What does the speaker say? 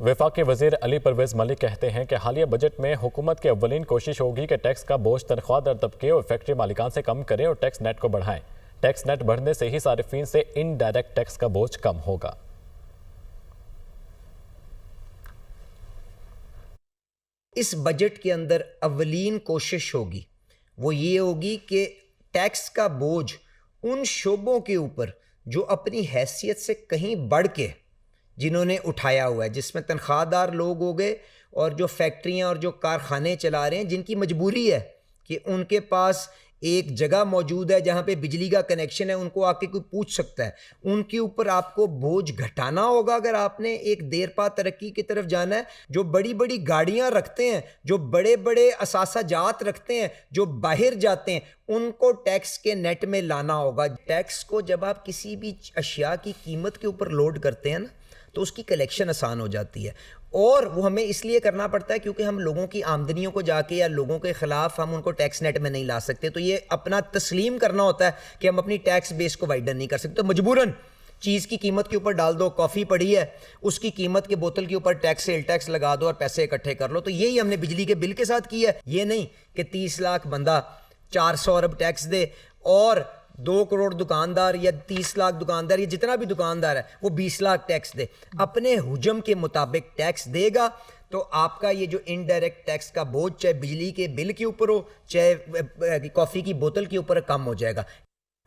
वफाकी वजीर अली परवेज मलिक कहते हैं कि हालिया बजट में हुकूमत की अव्वलीन कोशिश होगी कि टैक्स का बोझ तनख्वाहदार तबके और फैक्ट्री मालिकान से कम करें और टैक्स नेट को बढ़ाएं। टैक्स नेट बढ़ने से ही सारिफीन से इनडायरेक्ट टैक्स का बोझ कम होगा। इस बजट के अंदर अव्वलीन कोशिश होगी वो ये होगी कि टैक्स का बोझ उन शोबों के ऊपर जो अपनी हैसियत से कहीं बढ़ के जिन्होंने उठाया हुआ है, जिसमें तनख्वाहदार लोग हो गए और जो फैक्ट्रियां और जो कारखाने चला रहे हैं, जिनकी मजबूरी है कि उनके पास एक जगह मौजूद है जहाँ पे बिजली का कनेक्शन है, उनको आके कोई पूछ सकता है, उनके ऊपर आपको बोझ घटाना होगा। अगर आपने एक देरपा तरक्की की तरफ जाना है, जो बड़ी बड़ी गाड़ियाँ रखते हैं, जो बड़े बड़े असासाजात रखते हैं, जो बाहर जाते हैं, उनको टैक्स के नेट में लाना होगा। टैक्स को जब आप किसी भी अशिया की कीमत के ऊपर लोड करते हैं ना, तो उसकी कलेक्शन आसान हो जाती है। और वो हमें इसलिए करना पड़ता है क्योंकि हम लोगों की आमदनियों को जाके या लोगों के ख़िलाफ़ हम उनको टैक्स नेट में नहीं ला सकते। तो ये अपना तस्लीम करना होता है कि हम अपनी टैक्स बेस को वाइडन नहीं कर सकते। तो मजबूरन चीज़ की कीमत के ऊपर डाल दो, कॉफ़ी पड़ी है उसकी कीमत के बोतल के ऊपर टैक्स सेल टैक्स लगा दो और पैसे इकट्ठे कर लो। तो यही हमने बिजली के बिल के साथ किया है। ये नहीं कि 30 लाख बंदा 400 अरब टैक्स दे और 2 करोड़ दुकानदार या 30 लाख दुकानदार या जितना भी दुकानदार है वो 20 लाख टैक्स दे। अपने हुजम के मुताबिक टैक्स देगा तो आपका ये जो इनडायरेक्ट टैक्स का बोझ चाहे बिजली के बिल के ऊपर हो चाहे कॉफ़ी की बोतल के ऊपर कम हो जाएगा।